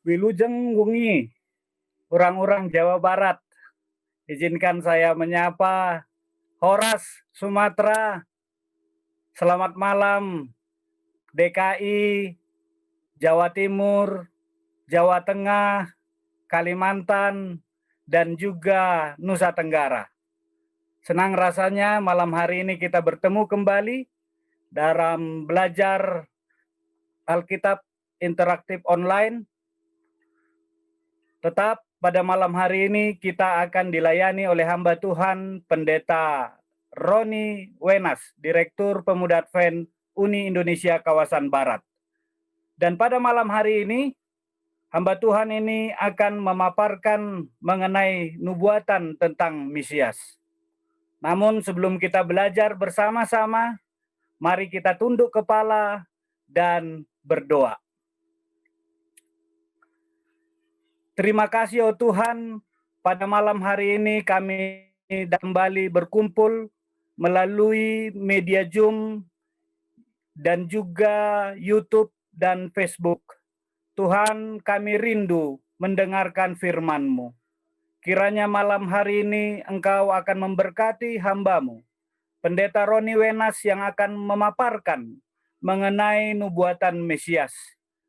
Wilujeng Wengi, orang-orang Jawa Barat. Izinkan saya menyapa Horas Sumatera. Selamat malam DKI, Jawa Timur, Jawa Tengah, Kalimantan, dan juga Nusa Tenggara. Senang rasanya malam hari ini kita bertemu kembali dalam belajar Alkitab interaktif online. Tetap pada malam hari ini kita akan dilayani oleh hamba Tuhan Pendeta Roni Wenas, Direktur Pemuda Advent Uni Indonesia Kawasan Barat. Dan pada malam hari ini, hamba Tuhan ini akan memaparkan mengenai nubuatan tentang Mesias. Namun sebelum kita belajar bersama-sama, mari kita tunduk kepala dan berdoa. Terima kasih, oh Tuhan, pada malam hari ini kami kembali berkumpul melalui media Zoom dan juga YouTube dan Facebook. Tuhan, kami rindu mendengarkan firman-Mu. Kiranya malam hari ini Engkau akan memberkati hamba-Mu, Pendeta Roni Wenas, yang akan memaparkan mengenai nubuatan Mesias.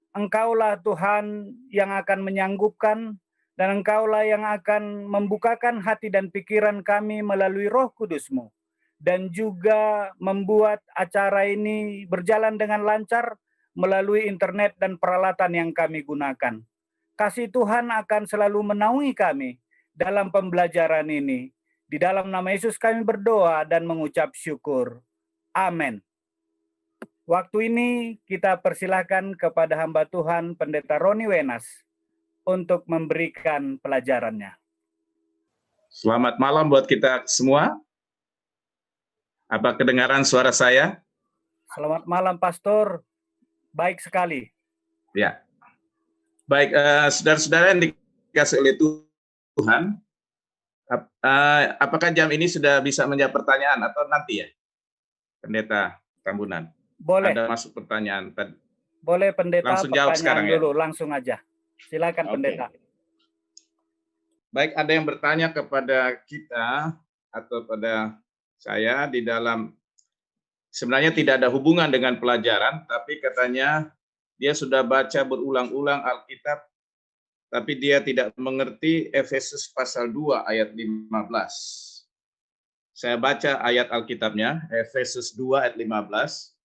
Engkaulah Tuhan yang akan menyanggupkan, dan Engkaulah yang akan membukakan hati dan pikiran kami melalui Roh Kudus-Mu, dan juga membuat acara ini berjalan dengan lancar melalui internet dan peralatan yang kami gunakan. Kasih Tuhan akan selalu menaungi kami dalam pembelajaran ini. Di dalam nama Yesus kami berdoa dan mengucap syukur. Amin. Waktu ini kita persilahkan kepada hamba Tuhan Pendeta Roni Wenas untuk memberikan pelajarannya. Selamat malam buat kita semua. Apa kedengaran suara saya? Selamat malam, Pastor. Baik sekali. Ya. Baik, saudara-saudara yang dikasih oleh Tuhan, apakah jam ini sudah bisa menjawab pertanyaan atau nanti ya, Pendeta Tambunan? Boleh. Ada masuk pertanyaan. Boleh, Pendeta, langsung jawab sekarang dulu, ya? langsung aja. Silakan, Pendeta. Baik, ada yang bertanya kepada kita atau pada saya di dalam, sebenarnya tidak ada hubungan dengan pelajaran, tapi katanya dia sudah baca berulang-ulang Alkitab, tapi dia tidak mengerti Efesus pasal 2 ayat 15. Saya baca ayat Alkitabnya, Efesus 2 ayat 15.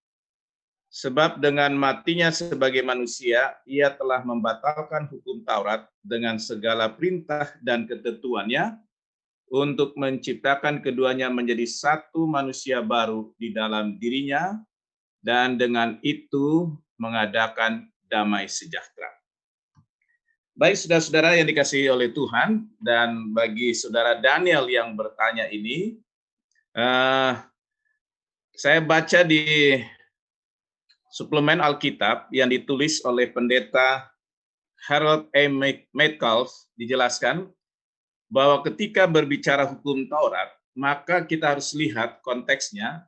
Sebab dengan matinya sebagai manusia, ia telah membatalkan hukum Taurat dengan segala perintah dan ketentuannya untuk menciptakan keduanya menjadi satu manusia baru di dalam dirinya, dan dengan itu mengadakan damai sejahtera. Baik, saudara-saudara yang dikasihi oleh Tuhan, dan bagi saudara Daniel yang bertanya ini, saya baca di suplemen Alkitab yang ditulis oleh Pendeta Harold A. Metcalf, dijelaskan bahwa ketika berbicara hukum Taurat, maka kita harus lihat konteksnya,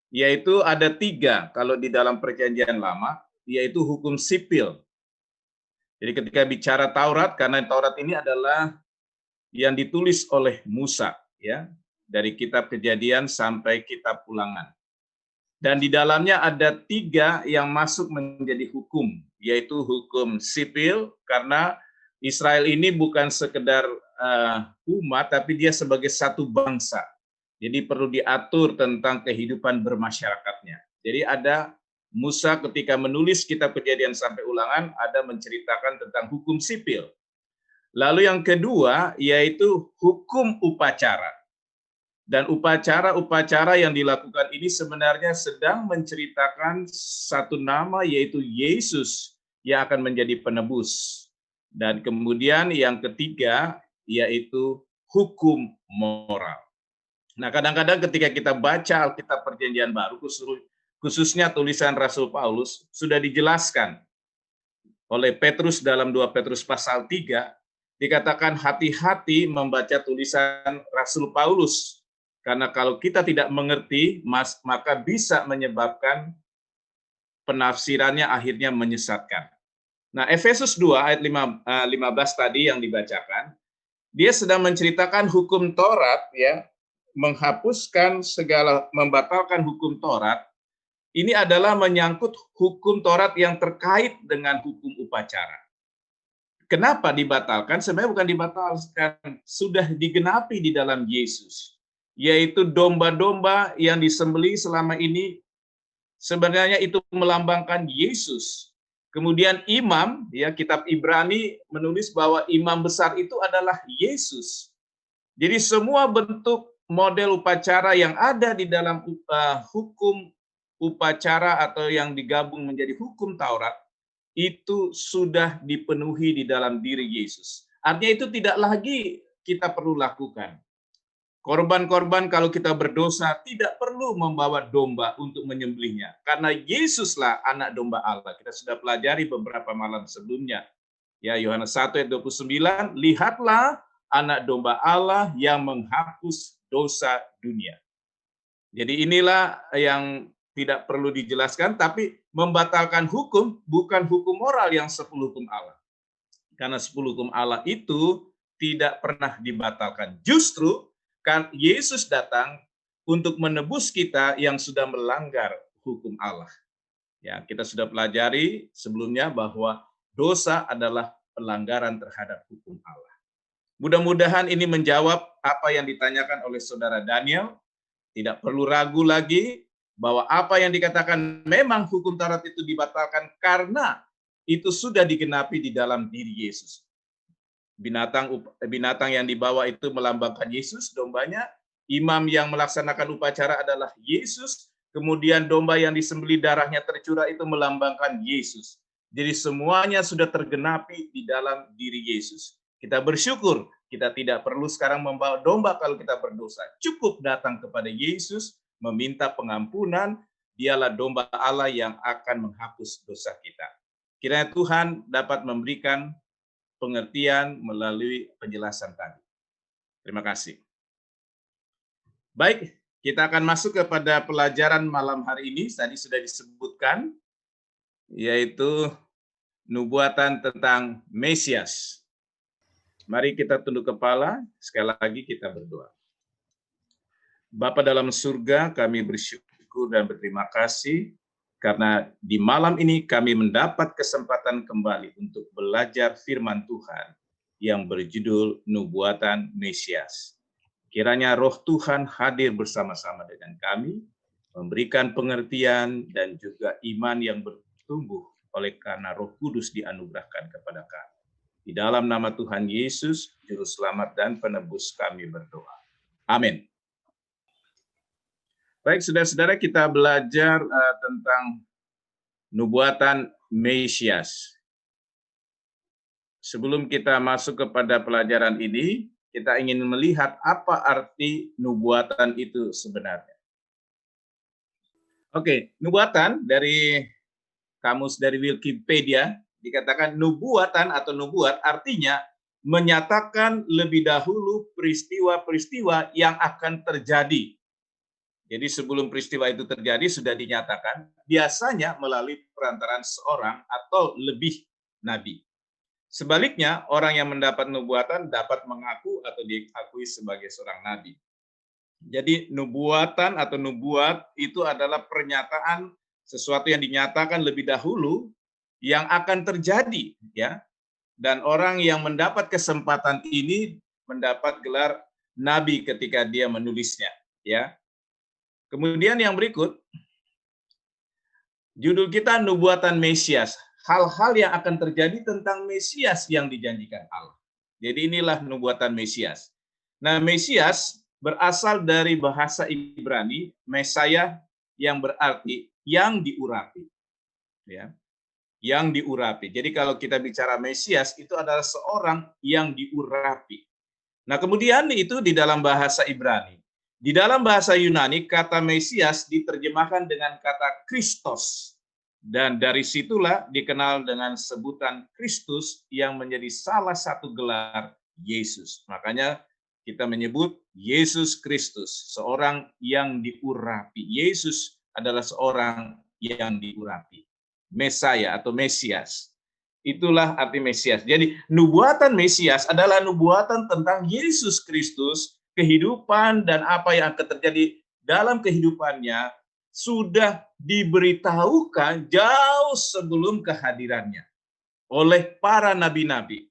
yaitu ada 3 kalau di dalam Perjanjian Lama, yaitu hukum sipil. Jadi ketika bicara Taurat, karena Taurat ini adalah yang ditulis oleh Musa, ya, dari kitab Kejadian sampai kitab Ulangan. Dan di dalamnya ada 3 yang masuk menjadi hukum, yaitu hukum sipil, karena Israel ini bukan sekedar umat, tapi dia sebagai satu bangsa. Jadi perlu diatur tentang kehidupan bermasyarakatnya. Jadi ada Musa ketika menulis kitab Kejadian sampai Ulangan, ada menceritakan tentang hukum sipil. Lalu yang kedua, yaitu hukum upacara. Dan upacara-upacara yang dilakukan ini sebenarnya sedang menceritakan satu nama, yaitu Yesus yang akan menjadi penebus. Dan kemudian yang ketiga, yaitu hukum moral. Nah, kadang-kadang ketika kita baca Alkitab Perjanjian Baru, khususnya tulisan Rasul Paulus, sudah dijelaskan oleh Petrus dalam 2 Petrus pasal 3, dikatakan hati-hati membaca tulisan Rasul Paulus. Karena kalau kita tidak mengerti, maka bisa menyebabkan penafsirannya akhirnya menyesatkan. Nah, Efesus 2 ayat 15 tadi yang dibacakan, dia sedang menceritakan hukum Taurat, ya, menghapuskan segala, membatalkan hukum Taurat. Ini adalah menyangkut hukum Taurat yang terkait dengan hukum upacara. Kenapa dibatalkan? Sebenarnya bukan dibatalkan, sudah digenapi di dalam Yesus, yaitu domba-domba yang disembelih selama ini sebenarnya itu melambangkan Yesus. Kemudian imam, ya, kitab Ibrani menulis bahwa imam besar itu adalah Yesus. Jadi semua bentuk model upacara yang ada di dalam hukum upacara atau yang digabung menjadi hukum Taurat itu sudah dipenuhi di dalam diri Yesus. Artinya itu tidak lagi kita perlu lakukan. Korban-korban kalau kita berdosa tidak perlu membawa domba untuk menyembelihnya. Karena Yesuslah anak domba Allah. Kita sudah pelajari beberapa malam sebelumnya. Ya, Yohanes 1 ayat 29, lihatlah anak domba Allah yang menghapus dosa dunia. Jadi inilah yang tidak perlu dijelaskan, tapi membatalkan hukum bukan hukum moral yang 10 hukum Allah. Karena 10 hukum Allah itu tidak pernah dibatalkan. Justru kan Yesus datang untuk menebus kita yang sudah melanggar hukum Allah. Ya, kita sudah pelajari sebelumnya bahwa dosa adalah pelanggaran terhadap hukum Allah. Mudah-mudahan ini menjawab apa yang ditanyakan oleh saudara Daniel. Tidak perlu ragu lagi bahwa apa yang dikatakan memang hukum Taurat itu dibatalkan karena itu sudah digenapi di dalam diri Yesus. Binatang yang dibawa itu melambangkan Yesus, dombanya. Imam yang melaksanakan upacara adalah Yesus. Kemudian domba yang disembelih darahnya tercurah itu melambangkan Yesus. Jadi semuanya sudah tergenapi di dalam diri Yesus. Kita bersyukur kita tidak perlu sekarang membawa domba kalau kita berdosa. Cukup datang kepada Yesus, meminta pengampunan, dialah domba Allah yang akan menghapus dosa kita. Kiranya Tuhan dapat memberikan pengertian melalui penjelasan tadi. Terima kasih. Baik, kita akan masuk kepada pelajaran malam hari ini. Tadi sudah disebutkan, yaitu nubuatan tentang Mesias. Mari kita tunduk kepala, sekali lagi kita berdoa. Bapa dalam surga, kami bersyukur dan berterima kasih karena di malam ini kami mendapat kesempatan kembali untuk belajar firman Tuhan yang berjudul Nubuatan Mesias. Kiranya roh Tuhan hadir bersama-sama dengan kami, memberikan pengertian dan juga iman yang bertumbuh oleh karena Roh Kudus dianugerahkan kepada kami. Di dalam nama Tuhan Yesus, Juru Selamat dan Penebus kami berdoa. Amin. Baik, saudara-saudara, kita belajar tentang nubuatan Mesias. Sebelum kita masuk kepada pelajaran ini, kita ingin melihat apa arti nubuatan itu sebenarnya. Oke, nubuatan dari kamus dari Wikipedia dikatakan nubuatan atau nubuat artinya menyatakan lebih dahulu peristiwa-peristiwa yang akan terjadi. Jadi sebelum peristiwa itu terjadi sudah dinyatakan, biasanya melalui perantaraan seorang atau lebih nabi. Sebaliknya, orang yang mendapat nubuatan dapat mengaku atau diakui sebagai seorang nabi. Jadi nubuatan atau nubuat itu adalah pernyataan sesuatu yang dinyatakan lebih dahulu yang akan terjadi, ya. Dan orang yang mendapat kesempatan ini mendapat gelar nabi ketika dia menulisnya, ya. Kemudian yang berikut, judul kita nubuatan Mesias, hal-hal yang akan terjadi tentang Mesias yang dijanjikan Allah. Jadi inilah nubuatan Mesias. Nah, Mesias berasal dari bahasa Ibrani, Mesaya, yang berarti yang diurapi. Ya. Yang diurapi. Jadi kalau kita bicara Mesias, itu adalah seorang yang diurapi. Nah, kemudian itu di dalam bahasa Ibrani. Di dalam bahasa Yunani, kata Mesias diterjemahkan dengan kata Kristos. Dan dari situlah dikenal dengan sebutan Kristus yang menjadi salah satu gelar Yesus. Makanya kita menyebut Yesus Kristus, seorang yang diurapi. Yesus adalah seorang yang diurapi. Mesaya atau Mesias. Itulah arti Mesias. Jadi nubuatan Mesias adalah nubuatan tentang Yesus Kristus, kehidupan dan apa yang akan terjadi dalam kehidupannya sudah diberitahukan jauh sebelum kehadirannya oleh para nabi-nabi.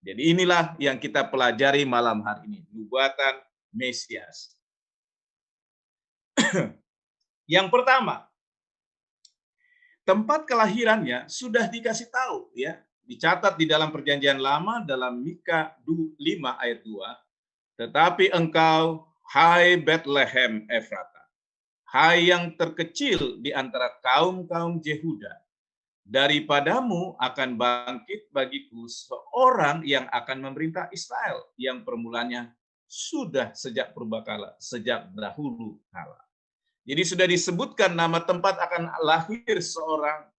Jadi inilah yang kita pelajari malam hari ini, nubuatan Mesias. Yang pertama, tempat kelahirannya sudah dikasih tahu, ya, dicatat di dalam Perjanjian Lama dalam Mika 5 ayat 2. Tetapi engkau, hai Bethlehem Efrata, hai yang terkecil di antara kaum-kaum Yehuda, daripadamu akan bangkit bagiku seorang yang akan memerintah Israel, yang permulanya sudah sejak purbakala, sejak dahulu kala. Jadi sudah disebutkan nama tempat akan lahir seorang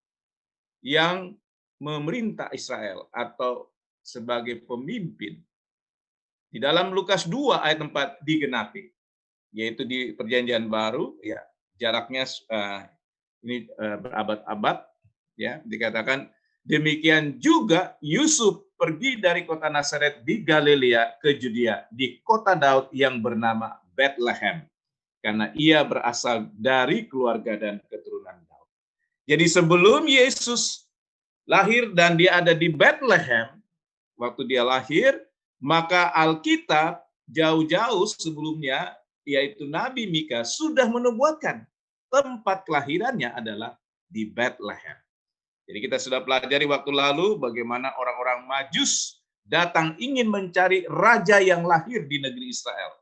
yang memerintah Israel atau sebagai pemimpin. Di dalam Lukas 2 ayat 4 digenapi, yaitu di Perjanjian Baru, ya, jaraknya ini berabad-abad, ya, dikatakan demikian juga Yusuf pergi dari kota Nazaret di Galilea ke Judea, di kota Daud yang bernama Bethlehem, karena ia berasal dari keluarga dan keturunan Daud. Jadi sebelum Yesus lahir dan dia ada di Bethlehem, waktu dia lahir, maka Alkitab jauh-jauh sebelumnya, yaitu Nabi Mika, sudah menubuatkan tempat kelahirannya adalah di Bethlehem. Jadi kita sudah pelajari waktu lalu bagaimana orang-orang Majus datang ingin mencari raja yang lahir di negeri Israel.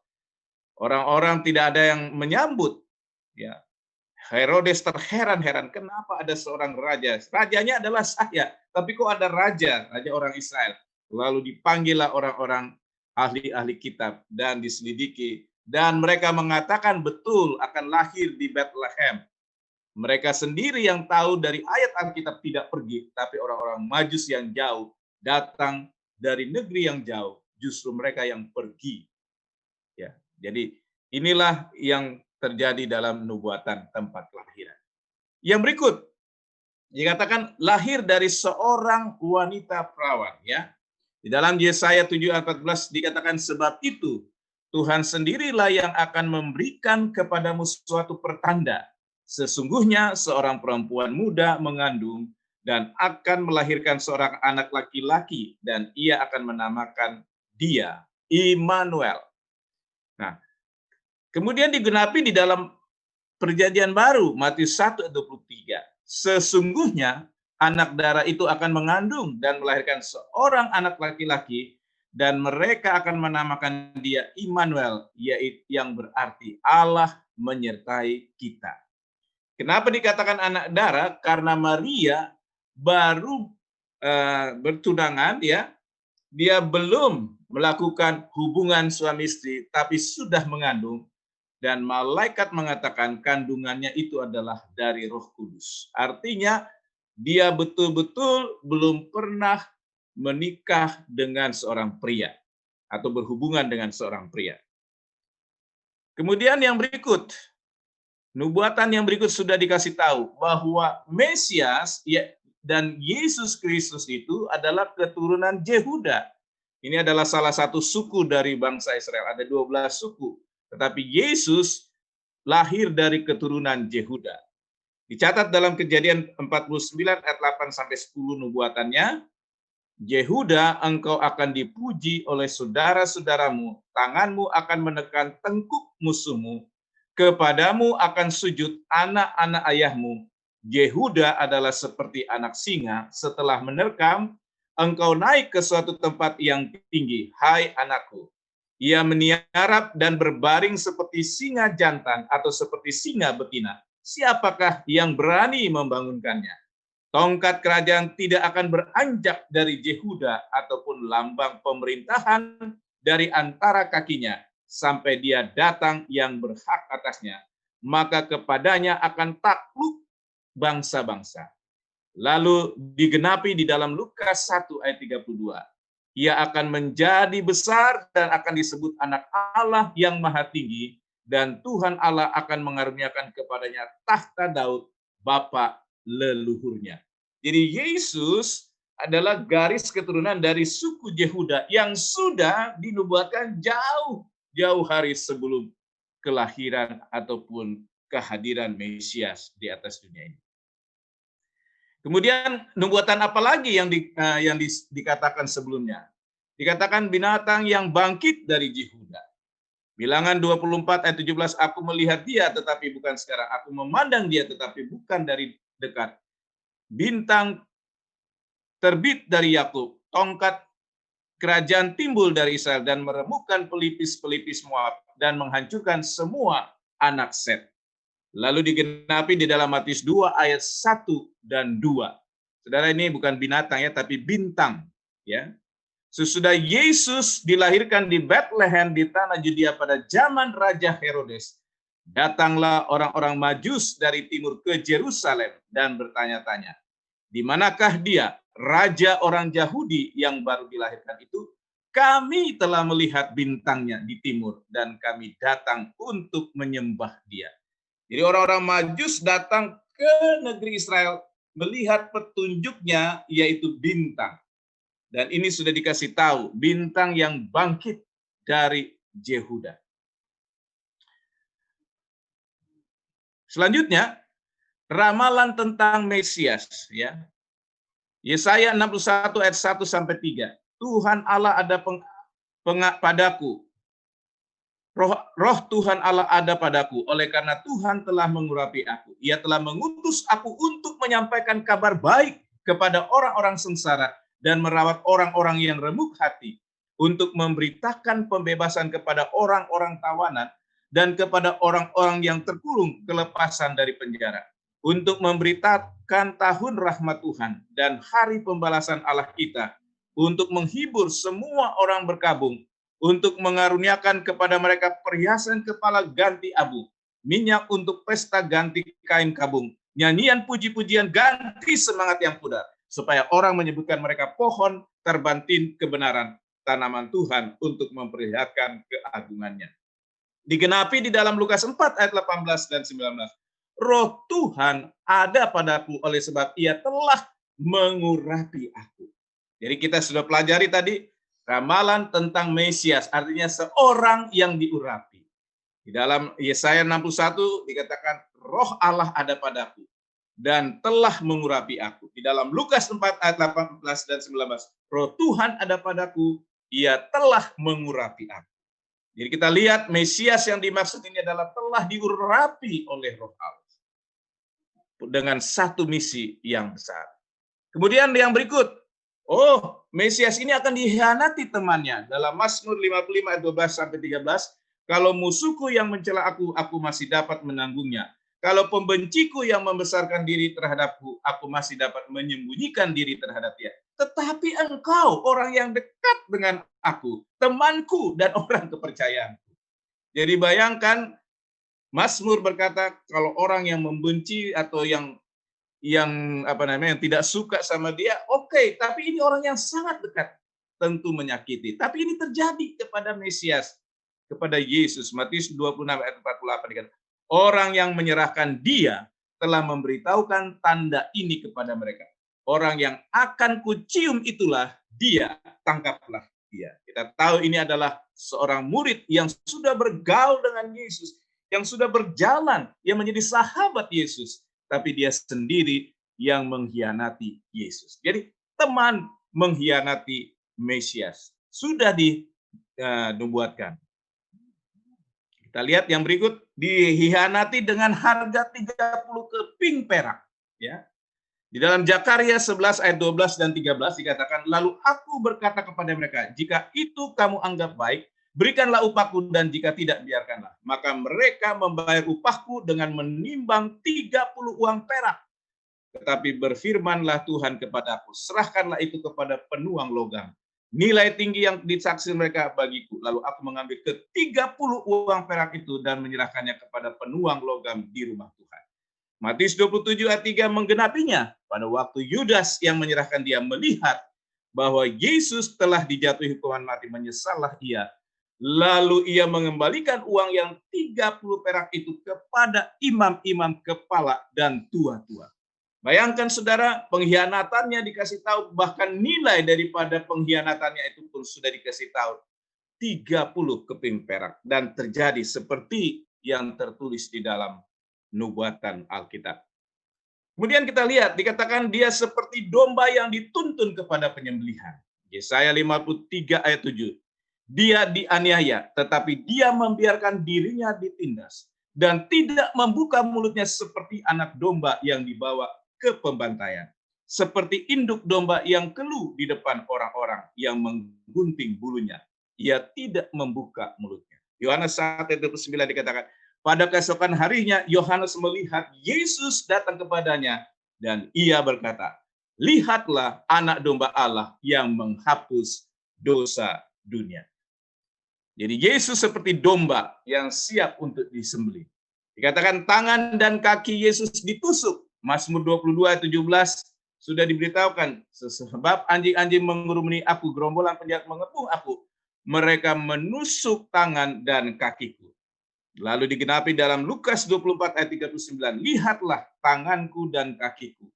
Orang-orang tidak ada yang menyambut, ya. Herodes terheran-heran, kenapa ada seorang raja? Rajanya adalah saya, tapi kok ada raja orang Israel? Lalu dipanggillah orang-orang ahli-ahli kitab dan diselidiki, dan mereka mengatakan betul akan lahir di Bethlehem. Mereka sendiri yang tahu dari ayat Alkitab tidak pergi, tapi orang-orang Majus yang jauh datang dari negeri yang jauh, justru mereka yang pergi. Ya, jadi inilah yang terjadi dalam nubuatan tempat kelahiran. Yang berikut dikatakan lahir dari seorang wanita perawan, ya. Di dalam Yesaya 7:14 dikatakan sebab itu Tuhan sendirilah yang akan memberikan kepadamu suatu pertanda. Sesungguhnya seorang perempuan muda mengandung dan akan melahirkan seorang anak laki-laki dan ia akan menamakan dia Immanuel. Nah, kemudian digenapi di dalam Perjanjian Baru, Matius 1:23. Sesungguhnya anak darah itu akan mengandung dan melahirkan seorang anak laki-laki dan mereka akan menamakan dia Immanuel, yaitu yang berarti Allah menyertai kita. Kenapa dikatakan anak darah? Karena Maria baru bertunangan, ya. Dia belum melakukan hubungan suami istri, tapi sudah mengandung. Dan malaikat mengatakan kandungannya itu adalah dari Roh Kudus. Artinya dia betul-betul belum pernah menikah dengan seorang pria atau berhubungan dengan seorang pria. Kemudian yang berikut, nubuatan yang berikut sudah dikasih tahu bahwa Mesias dan Yesus Kristus itu adalah keturunan Yehuda. Ini adalah salah satu suku dari bangsa Israel. Ada 12 suku. Tetapi Yesus lahir dari keturunan Yehuda. Dicatat dalam Kejadian 49 ayat 8 sampai 10 nubuatannya, Yehuda, engkau akan dipuji oleh saudara-saudaramu, tanganmu akan menekan tengkuk musuhmu, kepadamu akan sujud anak-anak ayahmu. Yehuda adalah seperti anak singa setelah menerkam, engkau naik ke suatu tempat yang tinggi, hai anakku. Ia meniarap dan berbaring seperti singa jantan atau seperti singa betina. Siapakah yang berani membangunkannya? Tongkat kerajaan tidak akan beranjak dari Yehuda ataupun lambang pemerintahan dari antara kakinya sampai dia datang yang berhak atasnya. Maka kepadanya akan takluk bangsa-bangsa. Lalu digenapi di dalam Lukas 1 ayat 32. Ia akan menjadi besar dan akan disebut anak Allah yang maha tinggi, dan Tuhan Allah akan mengaruniakan kepadanya tahta Daud, bapa leluhurnya. Jadi Yesus adalah garis keturunan dari suku Yehuda yang sudah dinubuatkan jauh hari sebelum kelahiran ataupun kehadiran Mesias di atas dunia ini. Kemudian nubuatan apa lagi yang dikatakan sebelumnya? Dikatakan binatang yang bangkit dari Yehuda. Bilangan 24 ayat 17, aku melihat dia tetapi bukan sekarang, aku memandang dia tetapi bukan dari dekat. Bintang terbit dari Yakub, tongkat kerajaan timbul dari Israel dan meremukkan pelipis-pelipis Moab dan menghancurkan semua anak Set. Lalu digenapi di dalam Matius 2 ayat 1 dan 2. Saudara, ini bukan binatang ya, tapi bintang ya. Sesudah Yesus dilahirkan di Bethlehem di tanah Yudea pada zaman Raja Herodes, datanglah orang-orang Majus dari timur ke Yerusalem dan bertanya-tanya, di manakah dia, raja orang Yahudi yang baru dilahirkan itu? Kami telah melihat bintangnya di timur dan kami datang untuk menyembah dia. Jadi orang-orang Majus datang ke negeri Israel melihat petunjuknya, yaitu bintang. Dan ini sudah dikasih tahu, bintang yang bangkit dari Yehuda. Selanjutnya, ramalan tentang Mesias, ya. Yesaya 61 ayat 1 sampai 3. Tuhan Allah ada padaku. Roh Tuhan Allah ada padaku, oleh karena Tuhan telah mengurapi aku. Ia telah mengutus aku untuk menyampaikan kabar baik kepada orang-orang sengsara dan merawat orang-orang yang remuk hati, untuk memberitakan pembebasan kepada orang-orang tawanan dan kepada orang-orang yang terkurung kelepasan dari penjara, untuk memberitakan tahun rahmat Tuhan dan hari pembalasan Allah kita, untuk menghibur semua orang berkabung, untuk mengaruniakan kepada mereka perhiasan kepala ganti abu, minyak untuk pesta ganti kain kabung, nyanyian puji-pujian ganti semangat yang pudar, supaya orang menyebutkan mereka pohon terbantin kebenaran, tanaman Tuhan untuk memperlihatkan keagungannya. Digenapi di dalam Lukas 4 ayat 18 dan 19. Roh Tuhan ada padaku, oleh sebab ia telah mengurapi aku. Jadi kita sudah pelajari tadi, ramalan tentang Mesias, artinya seorang yang diurapi. Di dalam Yesaya 61 dikatakan, Roh Allah ada padaku dan telah mengurapi aku. Di dalam Lukas 4 ayat 18 dan 19, Roh Tuhan ada padaku, ia telah mengurapi aku. Jadi kita lihat Mesias yang dimaksud ini adalah telah diurapi oleh Roh Allah dengan satu misi yang besar. Kemudian yang berikut, Mesias ini akan dikhianati temannya. Dalam Mazmur 55 ayat 12 sampai 13, kalau musuhku yang mencela aku masih dapat menanggungnya. Kalau pembenciku yang membesarkan diri terhadapku, aku masih dapat menyembunyikan diri terhadap dia. Tetapi engkau, orang yang dekat dengan aku, temanku dan orang kepercayaanku. Jadi bayangkan, Mazmur berkata, kalau orang yang membenci atau yang tidak suka sama dia, oke, tapi ini orang yang sangat dekat, tentu menyakiti. Tapi ini terjadi kepada Mesias, kepada Yesus. Matius 26 ayat 48 dikatakan, orang yang menyerahkan dia telah memberitahukan tanda ini kepada mereka. Orang yang akan kucium itulah dia, tangkaplah dia. Kita tahu ini adalah seorang murid yang sudah bergaul dengan Yesus, yang sudah berjalan, yang menjadi sahabat Yesus, tapi dia sendiri yang mengkhianati Yesus. Jadi teman mengkhianati Mesias. Sudah dinubuatkan. Kita lihat yang berikut, dikhianati dengan harga 30 keping perak. Ya. Di dalam Zakaria 11 ayat 12 dan 13 dikatakan, lalu aku berkata kepada mereka, jika itu kamu anggap baik, berikanlah upahku, dan jika tidak, biarkanlah. Maka mereka membayar upahku dengan menimbang 30 uang perak. Tetapi berfirmanlah Tuhan kepadaku, serahkanlah itu kepada penuang logam. Nilai tinggi yang disaksi mereka bagiku. Lalu aku mengambil ke-30 uang perak itu dan menyerahkannya kepada penuang logam di rumah Tuhan. Matius 27 ayat 3 menggenapinya. Pada waktu Yudas yang menyerahkan dia melihat bahwa Yesus telah dijatuhi hukuman mati, menyesallah ia. Lalu ia mengembalikan uang yang 30 perak itu kepada imam-imam kepala dan tua-tua. Bayangkan saudara, pengkhianatannya dikasih tahu, bahkan nilai daripada pengkhianatannya itu pun sudah dikasih tahu. 30 keping perak. Dan terjadi seperti yang tertulis di dalam nubuatan Alkitab. Kemudian kita lihat, dikatakan dia seperti domba yang dituntun kepada penyembelihan. Yesaya 53 ayat 7. Dia dianiaya, tetapi dia membiarkan dirinya ditindas. Dan tidak membuka mulutnya seperti anak domba yang dibawa ke pembantaian. Seperti induk domba yang keluh di depan orang-orang yang menggunting bulunya. Ia tidak membuka mulutnya. Yohanes 1 ayat 29 dikatakan, pada keesokan harinya Yohanes melihat Yesus datang kepadanya dan ia berkata, lihatlah anak domba Allah yang menghapus dosa dunia. Jadi Yesus seperti domba yang siap untuk disembelih. Dikatakan tangan dan kaki Yesus ditusuk. Mazmur 22 ayat 17 sudah diberitahukan, sebab anjing-anjing mengerumuni aku, gerombolan penjahat mengepung aku, mereka menusuk tangan dan kakiku. Lalu digenapi dalam Lukas 24 ayat 39, lihatlah tanganku dan kakiku.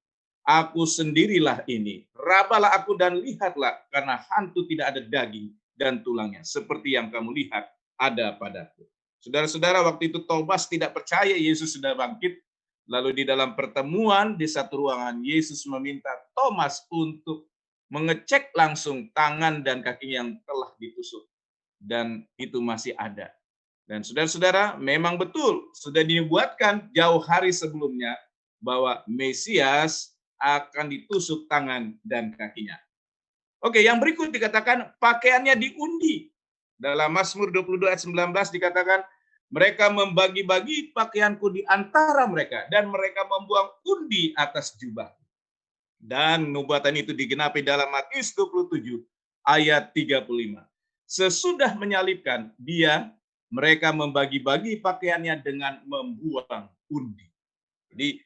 Aku sendirilah ini. Rabalah aku dan lihatlah, karena hantu tidak ada daging dan tulangnya, seperti yang kamu lihat ada padaku. Saudara-saudara, waktu itu Thomas tidak percaya Yesus sudah bangkit. Lalu di dalam pertemuan di satu ruangan, Yesus meminta Thomas untuk mengecek langsung tangan dan kakinya yang telah ditusuk. Dan itu masih ada. Dan saudara-saudara, memang betul sudah dibuatkan jauh hari sebelumnya bahwa Mesias akan ditusuk tangan dan kakinya. Oke, yang berikut dikatakan pakaiannya diundi. Dalam Mazmur 22 ayat 19 dikatakan, mereka membagi-bagi pakaianku di antara mereka dan mereka membuang undi atas jubah. Dan nubuatan itu digenapi dalam Matius 27 ayat 35. Sesudah menyalibkan dia, mereka membagi-bagi pakaiannya dengan membuang undi. Jadi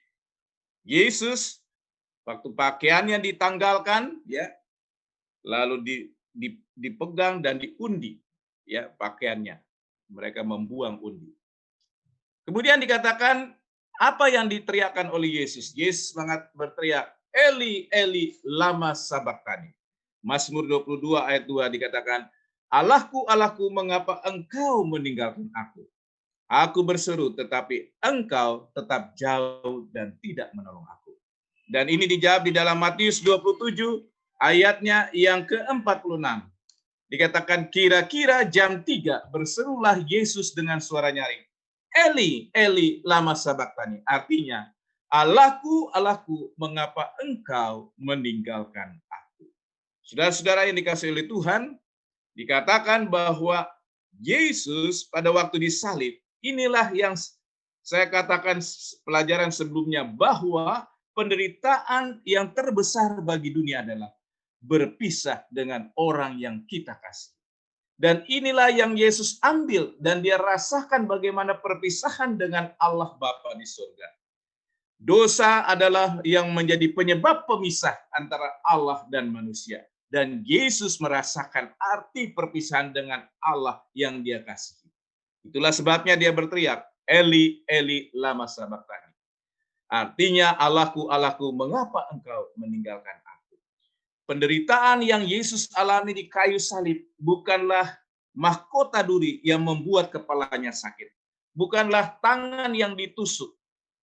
Yesus waktu pakaiannya ditanggalkan, ya, lalu dipegang dan diundi, ya, pakaiannya. Mereka membuang undi. Kemudian dikatakan apa yang diteriakkan oleh Yesus? Yesus berteriak, Eli, Eli, lama sabachthani. Mazmur 22 ayat 2 dikatakan, Allahku, Allahku, mengapa engkau meninggalkan aku? Aku berseru, tetapi engkau tetap jauh dan tidak menolong aku. Dan ini dijawab di dalam Matius 27 ayatnya yang ke-46. Dikatakan kira-kira jam 3 berserulah Yesus dengan suara nyaring. Eli, Eli, lama sabachthani. Artinya, Allahku, Allahku, mengapa engkau meninggalkan aku? Saudara-saudara yang dikasihi oleh Tuhan, dikatakan bahwa Yesus pada waktu disalib, inilah yang saya katakan pelajaran sebelumnya, bahwa penderitaan yang terbesar bagi dunia adalah berpisah dengan orang yang kita kasih. Dan inilah yang Yesus ambil dan dia rasakan bagaimana perpisahan dengan Allah Bapa di surga. Dosa adalah yang menjadi penyebab pemisah antara Allah dan manusia. Dan Yesus merasakan arti perpisahan dengan Allah yang dia kasihi. Itulah sebabnya dia berteriak, Eli, Eli, lama sabachthani. Artinya, Allahku, Allahku, mengapa engkau meninggalkan aku? Penderitaan yang Yesus alami di kayu salib bukanlah mahkota duri yang membuat kepalanya sakit. Bukanlah tangan yang ditusuk.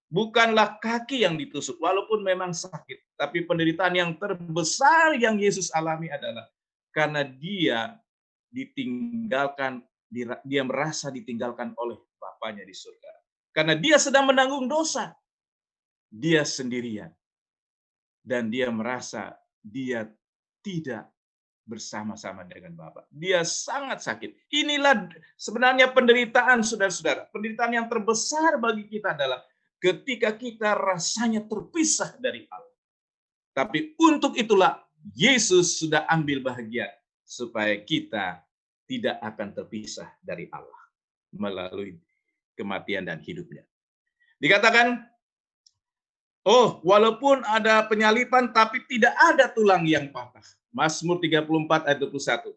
Bukanlah kaki yang ditusuk, walaupun memang sakit. Tapi penderitaan yang terbesar yang Yesus alami adalah karena dia ditinggalkan, dia merasa ditinggalkan oleh Bapanya di surga. Karena dia sedang menanggung dosa. Dia sendirian. Dan dia merasa dia tidak bersama-sama dengan Bapa. Dia sangat sakit. Inilah sebenarnya penderitaan, saudara-saudara. Penderitaan yang terbesar bagi kita adalah ketika kita rasanya terpisah dari Allah. Tapi untuk itulah Yesus sudah ambil bahagian supaya kita tidak akan terpisah dari Allah melalui kematian dan hidupnya. Dikatakan, oh, walaupun ada penyalipan tapi tidak ada tulang yang patah. Mazmur 34 ayat 21.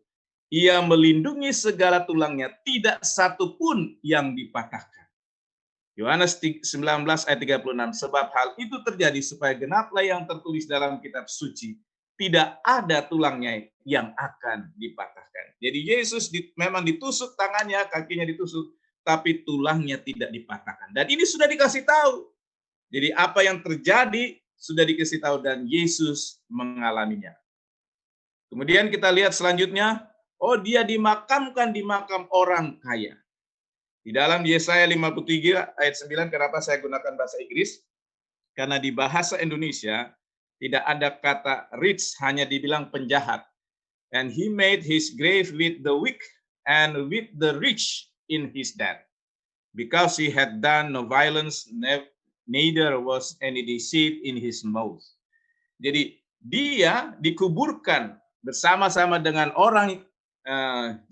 Ia melindungi segala tulangnya, tidak satu pun yang dipatahkan. Yohanes 19 ayat 36, sebab hal itu terjadi supaya genaplah yang tertulis dalam kitab suci, tidak ada tulangnya yang akan dipatahkan. Jadi Yesus memang ditusuk tangannya, kakinya ditusuk, tapi tulangnya tidak dipatahkan. Dan ini sudah dikasih tahu. Jadi apa yang terjadi sudah dikasih tahu dan Yesus mengalaminya. Kemudian kita lihat selanjutnya, oh dia dimakamkan di makam orang kaya. Di dalam Yesaya 53 ayat 9, kenapa saya gunakan bahasa Inggris? Karena di bahasa Indonesia tidak ada kata rich, hanya dibilang penjahat. And he made his grave with the weak and with the rich in his death. Because he had done no violence, neither was any deceit in his mouth. Jadi dia dikuburkan bersama-sama dengan orang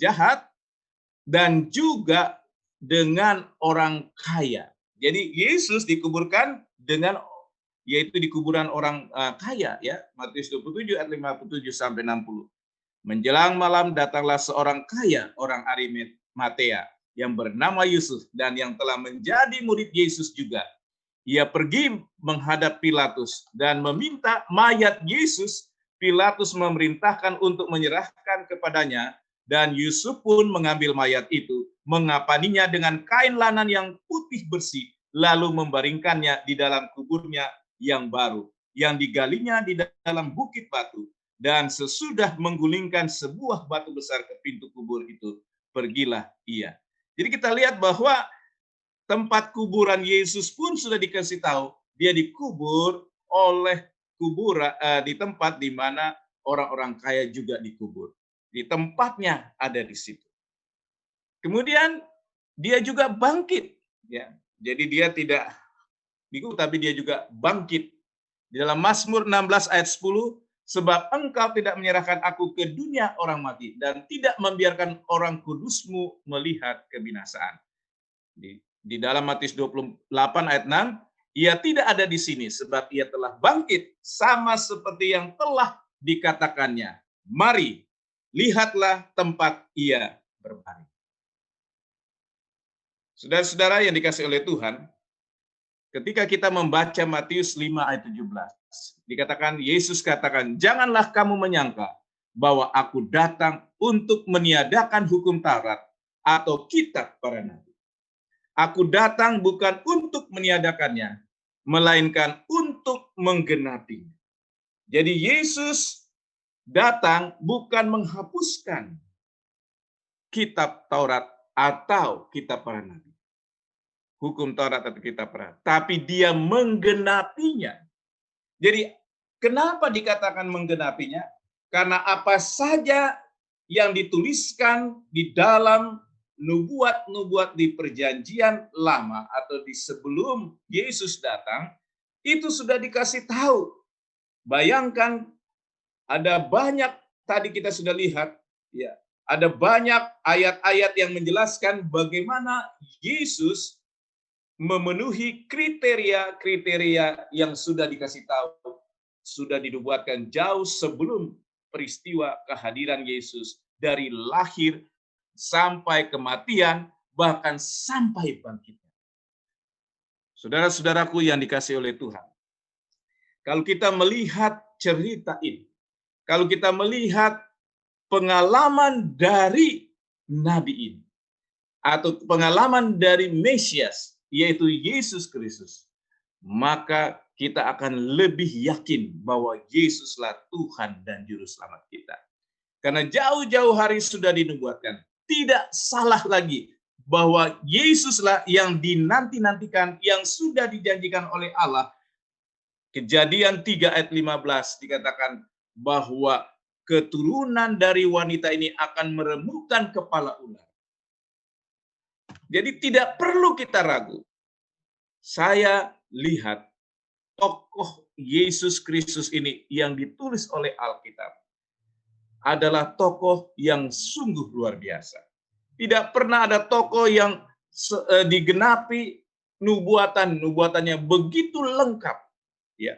jahat dan juga dengan orang kaya. Jadi Yesus dikuburkan dengan, yaitu di kuburan orang kaya, ya. Matius 27 ayat 57 sampai 60. Menjelang malam datanglah seorang kaya, orang Arimatea, yang bernama Yusuf dan yang telah menjadi murid Yesus juga. Ia pergi menghadap Pilatus dan meminta mayat Yesus. Pilatus memerintahkan untuk menyerahkan kepadanya, dan Yusuf pun mengambil mayat itu, mengapaninya dengan kain lanan yang putih bersih, lalu membaringkannya di dalam kuburnya yang baru, yang digalinya di dalam bukit batu. Dan sesudah menggulingkan sebuah batu besar ke pintu kubur itu, pergilah ia. Jadi kita lihat bahwa tempat kuburan Yesus pun sudah dikasih tahu, dia dikubur oleh kuburan di tempat di mana orang-orang kaya juga dikubur. Di tempatnya ada di situ. Kemudian dia juga bangkit, ya. Jadi dia tidak dikubur, tapi dia juga bangkit. Di dalam Mazmur 16 ayat 10, sebab engkau tidak menyerahkan aku ke dunia orang mati dan tidak membiarkan orang kudusmu melihat kebinasaan. Di dalam Matius 28 ayat 6, ia tidak ada di sini sebab ia telah bangkit sama seperti yang telah dikatakannya. Mari, lihatlah tempat ia berbaring. Saudara-saudara yang dikasihi oleh Tuhan, ketika kita membaca Matius 5 ayat 17, dikatakan, Yesus katakan, janganlah kamu menyangka bahwa aku datang untuk meniadakan hukum Taurat atau kitab para nabi. Aku datang bukan untuk meniadakannya, melainkan untuk menggenapinya. Jadi Yesus datang bukan menghapuskan kitab Taurat atau kitab para nabi. Hukum Taurat atau kitab para nabi. Tapi dia menggenapinya. Jadi kenapa dikatakan menggenapinya? Karena apa saja yang dituliskan di dalam nubuat-nubuat di perjanjian lama atau di sebelum Yesus datang, itu sudah dikasih tahu. Bayangkan ada banyak, tadi kita sudah lihat, ya, ada banyak ayat-ayat yang menjelaskan bagaimana Yesus memenuhi kriteria-kriteria yang sudah dikasih tahu, sudah dinubuatkan jauh sebelum peristiwa kehadiran Yesus, dari lahir sampai kematian, bahkan sampai bangkitnya. Saudara-saudaraku yang dikasihi oleh Tuhan, kalau kita melihat cerita ini, kalau kita melihat pengalaman dari nabi ini, atau pengalaman dari Mesias, yaitu Yesus Kristus, maka kita akan lebih yakin bahwa Yesuslah Tuhan dan Juru Selamat kita. Karena jauh-jauh hari sudah dinubuatkan, tidak salah lagi bahwa Yesuslah yang dinanti-nantikan, yang sudah dijanjikan oleh Allah. Kejadian 3 ayat 15 dikatakan bahwa keturunan dari wanita ini akan meremukkan kepala ular. Jadi tidak perlu kita ragu. Saya lihat tokoh Yesus Kristus ini yang ditulis oleh Alkitab adalah tokoh yang sungguh luar biasa. Tidak pernah ada tokoh yang digenapi nubuatannya begitu lengkap. Ya.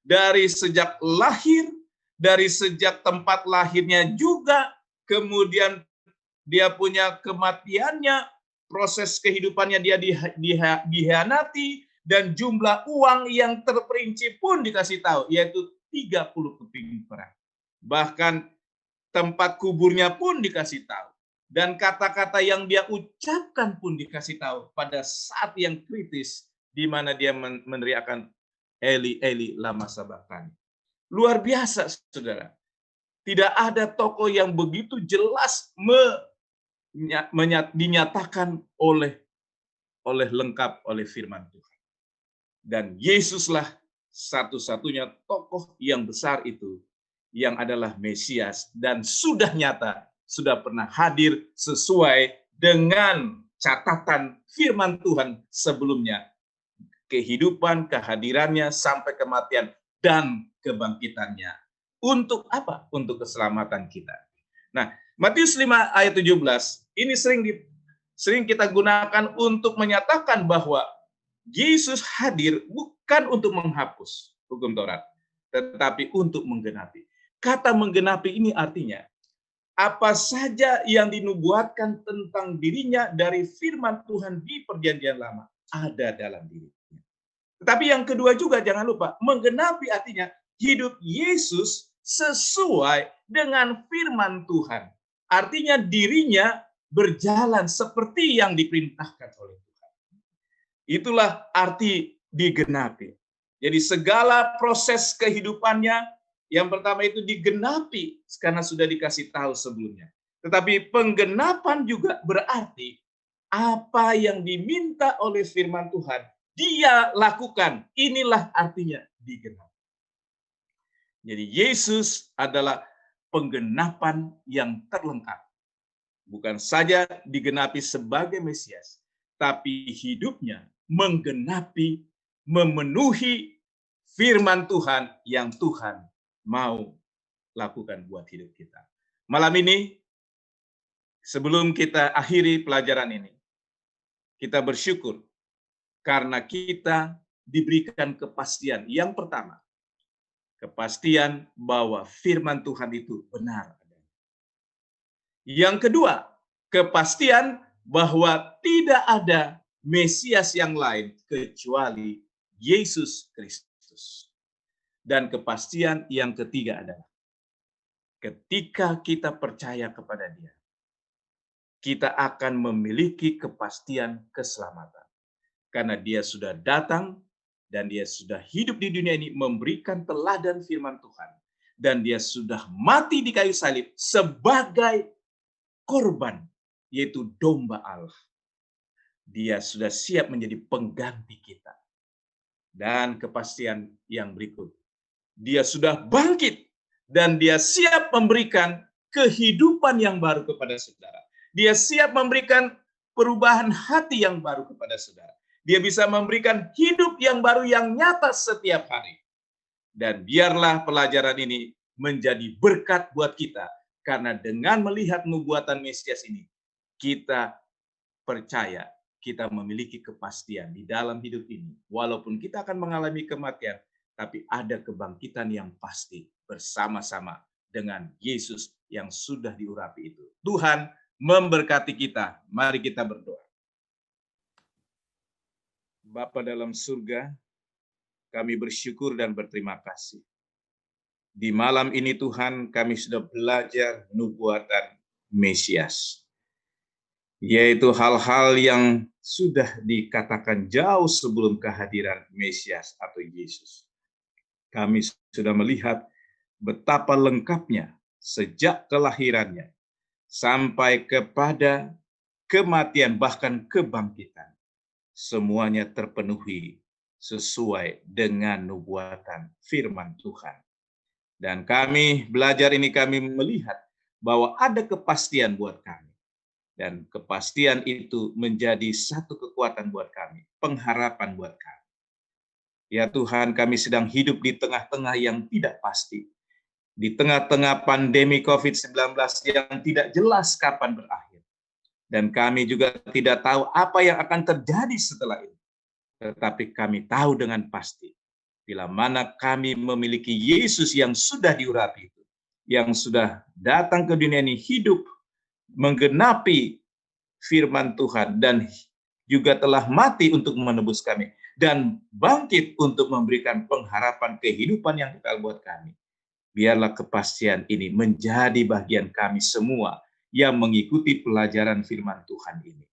Dari sejak lahir, dari sejak tempat lahirnya juga, kemudian dia punya kematiannya, proses kehidupannya dia dihianati, dan jumlah uang yang terperinci pun dikasih tahu, yaitu 30 keping perak. Bahkan tempat kuburnya pun dikasih tahu. Dan kata-kata yang dia ucapkan pun dikasih tahu pada saat yang kritis, di mana dia meneriakkan Eli, Eli, lama sabachthani. Luar biasa, saudara. Tidak ada tokoh yang begitu jelas dinyatakan oleh lengkap oleh firman Tuhan. Dan Yesuslah satu-satunya tokoh yang besar itu, yang adalah Mesias, dan sudah nyata, sudah pernah hadir sesuai dengan catatan firman Tuhan sebelumnya. Kehidupan, kehadirannya, sampai kematian, dan kebangkitannya. Untuk apa? Untuk keselamatan kita. Nah, Matius 5 ayat 17, ini sering kita gunakan untuk menyatakan bahwa Yesus hadir bukan untuk menghapus hukum Taurat, tetapi untuk menggenapi. Kata menggenapi ini artinya, apa saja yang dinubuatkan tentang dirinya dari firman Tuhan di Perjanjian Lama ada dalam dirinya. Tetapi yang kedua juga jangan lupa, menggenapi artinya hidup Yesus sesuai dengan firman Tuhan. Artinya dirinya berjalan seperti yang diperintahkan oleh Tuhan. Itulah arti digenapi. Jadi segala proses kehidupannya, yang pertama itu digenapi karena sudah dikasih tahu sebelumnya. Tetapi penggenapan juga berarti apa yang diminta oleh firman Tuhan, dia lakukan. Inilah artinya digenapi. Jadi Yesus adalah penggenapan yang terlengkap. Bukan saja digenapi sebagai Mesias, tapi hidupnya menggenapi, memenuhi firman Tuhan yang Tuhan mau lakukan buat hidup kita. Malam ini, sebelum kita akhiri pelajaran ini, kita bersyukur karena kita diberikan kepastian. Yang pertama, kepastian bahwa firman Tuhan itu benar. Yang kedua, kepastian bahwa tidak ada Mesias yang lain kecuali Yesus Kristus. Dan kepastian yang ketiga adalah ketika kita percaya kepada Dia, kita akan memiliki kepastian keselamatan. Karena Dia sudah datang dan Dia sudah hidup di dunia ini memberikan teladan firman Tuhan. Dan Dia sudah mati di kayu salib sebagai korban, yaitu domba Allah. Dia sudah siap menjadi pengganti kita. Dan kepastian yang berikut, Dia sudah bangkit dan Dia siap memberikan kehidupan yang baru kepada saudara. Dia siap memberikan perubahan hati yang baru kepada saudara. Dia bisa memberikan hidup yang baru yang nyata setiap hari. Dan biarlah pelajaran ini menjadi berkat buat kita, karena dengan melihat nubuatan Mesias ini, kita percaya, kita memiliki kepastian di dalam hidup ini. Walaupun kita akan mengalami kematian, tapi ada kebangkitan yang pasti bersama-sama dengan Yesus yang sudah diurapi itu. Tuhan memberkati kita. Mari kita berdoa. Bapa dalam surga, kami bersyukur dan berterima kasih. Di malam ini Tuhan, kami sudah belajar nubuatan Mesias, yaitu hal-hal yang sudah dikatakan jauh sebelum kehadiran Mesias atau Yesus. Kami sudah melihat betapa lengkapnya sejak kelahirannya sampai kepada kematian, bahkan kebangkitan. Semuanya terpenuhi sesuai dengan nubuatan firman Tuhan. Dan kami belajar ini, kami melihat bahwa ada kepastian buat kami. Dan kepastian itu menjadi satu kekuatan buat kami, pengharapan buat kami. Ya Tuhan, kami sedang hidup di tengah-tengah yang tidak pasti. Di tengah-tengah pandemi COVID-19 yang tidak jelas kapan berakhir. Dan kami juga tidak tahu apa yang akan terjadi setelah itu. Tetapi kami tahu dengan pasti, bila mana kami memiliki Yesus yang sudah diurapi itu, yang sudah datang ke dunia ini hidup, menggenapi firman Tuhan dan juga telah mati untuk menebus kami dan bangkit untuk memberikan pengharapan kehidupan yang kekal buat kami. Biarlah kepastian ini menjadi bagian kami semua yang mengikuti pelajaran firman Tuhan ini.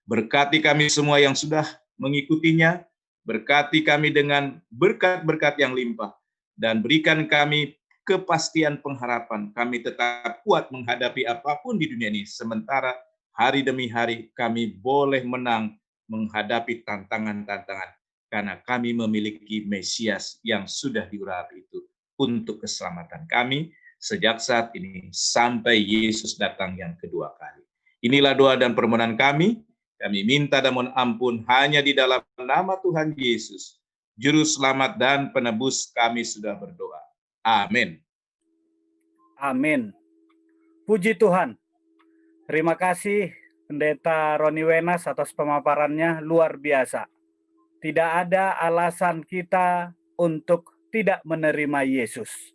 Berkati kami semua yang sudah mengikutinya, berkati kami dengan berkat-berkat yang limpah, dan berikan kami kepastian pengharapan. Kami tetap kuat menghadapi apapun di dunia ini, sementara hari demi hari kami boleh menang menghadapi tantangan-tantangan, karena kami memiliki Mesias yang sudah diurapi itu untuk keselamatan kami sejak saat ini sampai Yesus datang yang kedua kali. Inilah doa dan permohonan kami. Kami minta dan mohon ampun hanya di dalam nama Tuhan Yesus, Juru Selamat dan Penebus kami sudah berdoa. Amin. Amin. Puji Tuhan. Terima kasih Pendeta Roni Wenas atas pemaparannya, luar biasa. Tidak ada alasan kita untuk tidak menerima Yesus.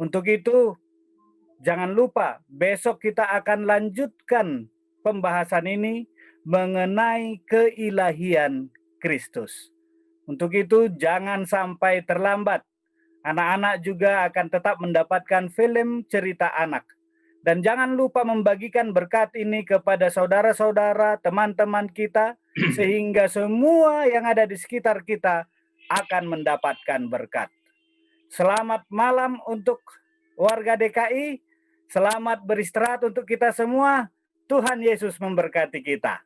Untuk itu, jangan lupa besok kita akan lanjutkan pembahasan ini mengenai keilahian Kristus. Untuk itu, jangan sampai terlambat. Anak-anak juga akan tetap mendapatkan film cerita anak. Dan jangan lupa membagikan berkat ini kepada saudara-saudara, teman-teman kita, sehingga semua yang ada di sekitar kita akan mendapatkan berkat. Selamat malam untuk warga DKI, selamat beristirahat untuk kita semua. Tuhan Yesus memberkati kita.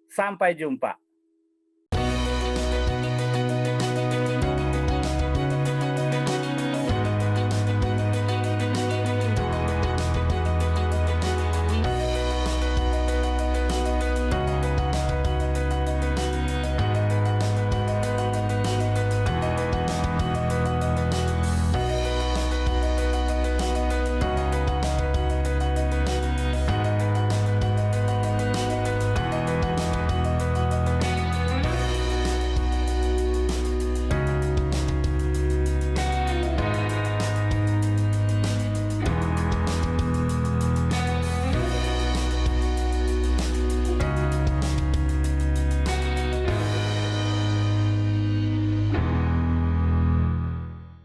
Sampai jumpa.